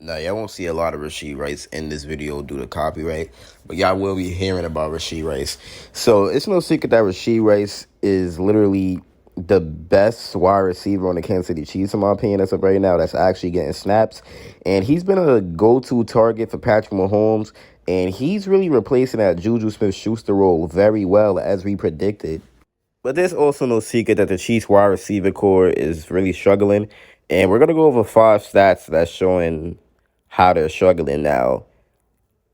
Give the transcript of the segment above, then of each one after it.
Now, y'all won't see a lot of Rashee Rice in this video due to copyright, but y'all will be hearing about Rashee Rice. So it's no secret that Rashee Rice is literally the best wide receiver on the Kansas City Chiefs, in my opinion, as of right now, that's actually getting snaps. And he's been a go-to target for Patrick Mahomes, and he's really replacing that Juju Smith-Schuster role very well, as we predicted. But there's also no secret that the Chiefs wide receiver core is really struggling. And we're going to go over 5 stats that's showing how they're struggling now.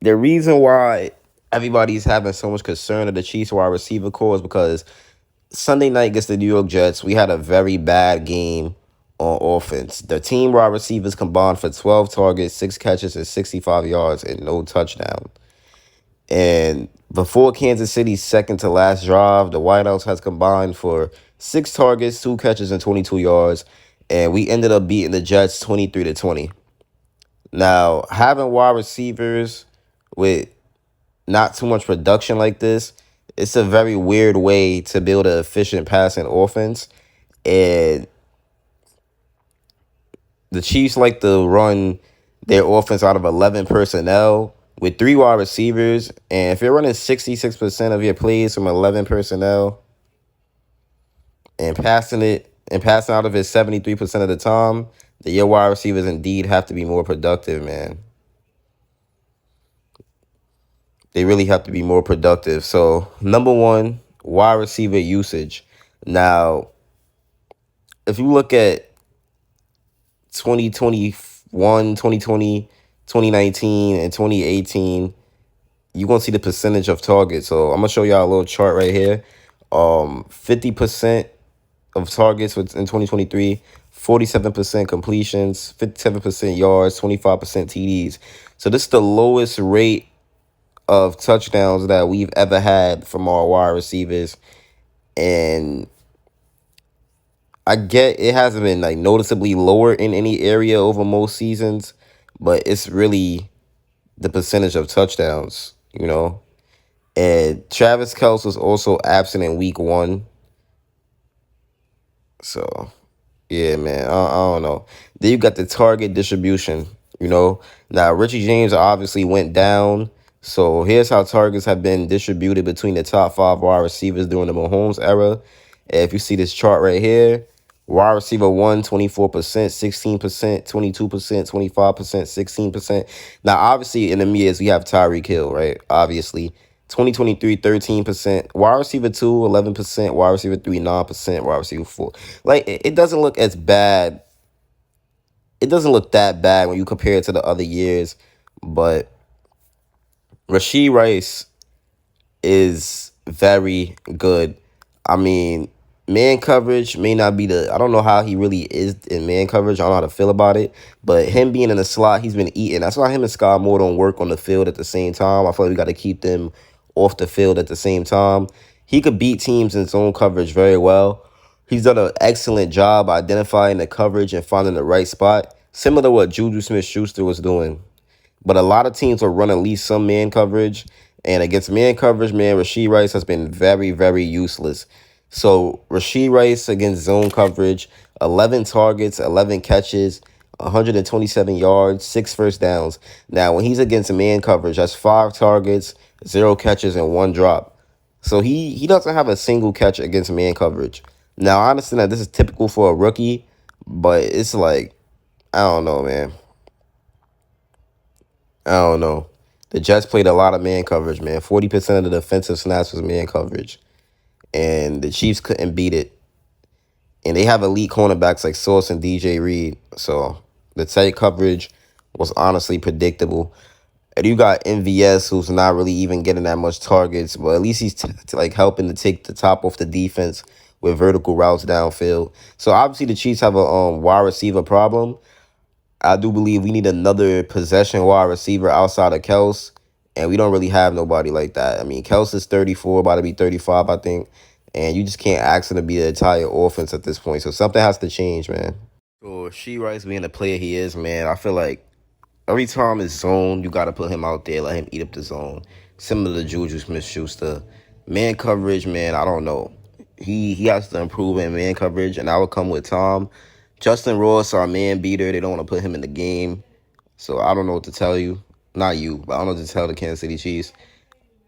The reason why everybody's having so much concern of the Chiefs wide receiver core is because Sunday night against the New York Jets, we had a very bad game on offense. The team wide receivers combined for 12 targets, 6 catches, and 65 yards and no touchdown. And before Kansas City's second to last drive, the Whiteouts has combined for 6 targets, 2 catches, and 22 yards. And we ended up beating the Jets 23-20. Now, having wide receivers with not too much production like this, it's a very weird way to build an efficient passing offense. And the Chiefs like to run their offense out of 11 personnel with 3 wide receivers. And if you're running 66% of your plays from 11 personnel and passing out of it 73% of the time, then your wide receivers indeed have to be more productive, man. They really have to be more productive. So, number one, wide receiver usage. Now, if you look at 2021, 2020, 2019, and 2018, you're going to see the percentage of targets. So, I'm going to show y'all a little chart right here. 50% of targets in 2023, 47% completions, 57% yards, 25% TDs. So, this is the lowest rate of touchdowns that we've ever had from our wide receivers. And I get it hasn't been like noticeably lower in any area over most seasons, but it's really the percentage of touchdowns, you know. And Travis Kelce was also absent in week 1. So, yeah, man, I don't know. Then you got the target distribution, you know. Now, Richie James obviously went down. So here's how targets have been distributed between the top 5 wide receivers during the Mahomes era. And if you see this chart right here, wide receiver 1, 24%, 16%, 22%, 25%, 16%. Now, obviously, in the years, we have Tyreek Hill, right? Obviously. 2023, 13%. Wide receiver 2, 11%. Wide receiver 3, 9%. Wide receiver 4. Like, it doesn't look as bad. It doesn't look that bad when you compare it to the other years. But Rashee Rice is very good. I mean, man coverage may not be I don't know how he really is in man coverage. I don't know how to feel about it. But him being in the slot, he's been eating. That's why him and Sky Moore don't work on the field at the same time. I feel like we got to keep them off the field at the same time. He could beat teams in zone coverage very well. He's done an excellent job identifying the coverage and finding the right spot, similar to what Juju Smith-Schuster was doing. But a lot of teams will run at least some man coverage. And against man coverage, man, Rashee Rice has been very, very useless. So Rashee Rice against zone coverage, 11 targets, 11 catches, 127 yards, 6 first downs. Now, when he's against man coverage, that's 5 targets, 0 catches, and 1 drop. So he doesn't have a single catch against man coverage. Now, I understand that this is typical for a rookie, but it's like, I don't know, man. I don't know. The Jets played a lot of man coverage, man. 40% of the defensive snaps was man coverage. And the Chiefs couldn't beat it. And they have elite cornerbacks like Sauce and DJ Reed. So the tight coverage was honestly predictable. And you got MVS, who's not really even getting that much targets, but at least he's like helping to take the top off the defense with vertical routes downfield. So obviously the Chiefs have a wide receiver problem. I do believe we need another possession wide receiver outside of Kelce, and we don't really have nobody like that. I mean, Kelce is 34, about to be 35, I think, and you just can't ask him to be the entire offense at this point. So something has to change, man. So Rashee Rice being the player he is, man, I feel like every time it's zone, you got to put him out there, let him eat up the zone. Similar to Juju Smith-Schuster. Man coverage, man, I don't know. He has to improve in man coverage, and that will come with time. Justin Ross, our man beater, they don't want to put him in the game. So I don't know what to tell you. Not you, but I don't know what to tell the Kansas City Chiefs.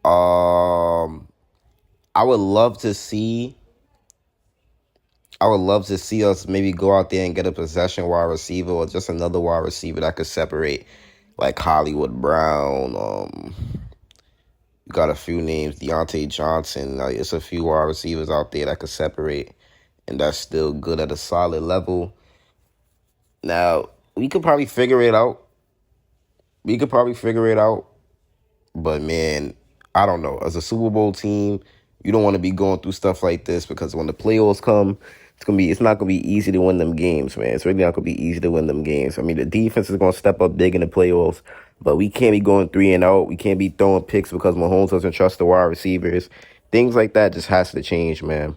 Um, I would love to see. I would love to see us maybe go out there and get a possession wide receiver or just another wide receiver that could separate, like Hollywood Brown. You got a few names, Deontay Johnson. Like, it's a few wide receivers out there that could separate, and that's still good at a solid level. Now we could probably figure it out. We could probably figure it out. But man, I don't know. As a Super Bowl team, you don't want to be going through stuff like this because when the playoffs come, it's not gonna be easy to win them games, man. It's really not gonna be easy to win them games. I mean, the defense is gonna step up big in the playoffs, but we can't be going 3-0. We can't be throwing picks because Mahomes doesn't trust the wide receivers. Things like that just has to change, man.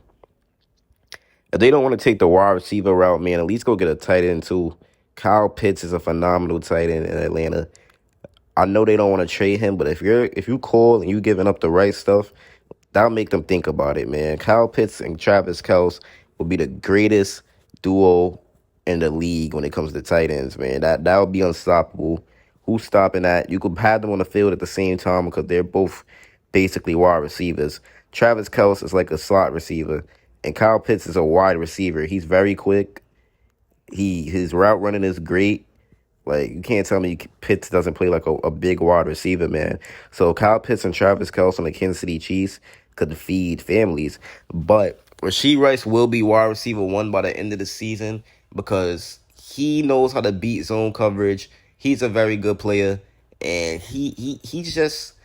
If they don't want to take the wide receiver route, man, at least go get a tight end too. Kyle Pitts is a phenomenal tight end in Atlanta. I know they don't want to trade him, but if you call and you giving up the right stuff, that'll make them think about it, man. Kyle Pitts and Travis Kelce will be the greatest duo in the league when it comes to tight ends, man. That would be unstoppable. Who's stopping that? You could have them on the field at the same time because they're both basically wide receivers. Travis Kelce is like a slot receiver, and Kyle Pitts is a wide receiver. He's very quick. His route running is great. Like, you can't tell me Pitts doesn't play like a big wide receiver, man. So Kyle Pitts and Travis Kelce on the Kansas City Chiefs could feed families. But Rashee Rice will be wide receiver one by the end of the season because he knows how to beat zone coverage. He's a very good player, and he he just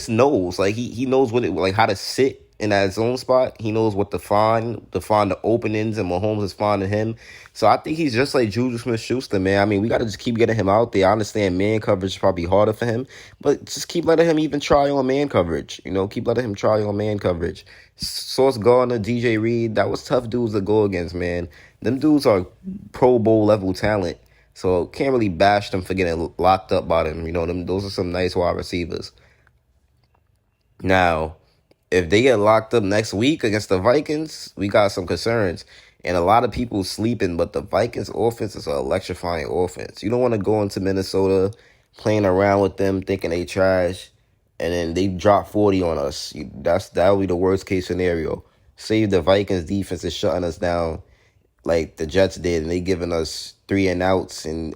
knows. Like he knows how to sit in that zone spot. He knows what to find the openings, and Mahomes is finding him. So I think he's just like Juju Smith-Schuster, man. I mean, we got to just keep getting him out there. I understand man coverage is probably harder for him, but just keep letting him even try on man coverage. Keep letting him try on man coverage. Sauce Gardner, DJ Reed, that was tough dudes to go against, man. Them dudes are Pro Bowl level talent. So can't really bash them for getting locked up by them. Those are some nice wide receivers. Now, if they get locked up next week against the Vikings, we got some concerns. And a lot of people sleeping, but the Vikings offense is an electrifying offense. You don't want to go into Minnesota playing around with them, thinking they trash, and then they drop 40 on us. That'll be the worst case scenario. Say the Vikings defense is shutting us down like the Jets did, and they giving us 3-and-outs and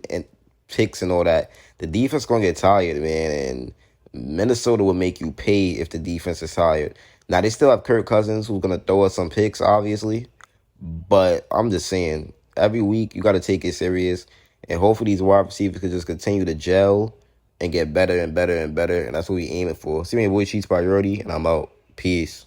picks and all that. The defense gonna get tired, man, and Minnesota will make you pay if the defense is tired. Now they still have Kirk Cousins who's gonna throw us some picks, obviously, but I'm just saying every week you got to take it serious, and hopefully these wide receivers can just continue to gel and get better and better and better, and that's what we aiming for. See me, boy, Chiefs priority, and I'm out. Peace.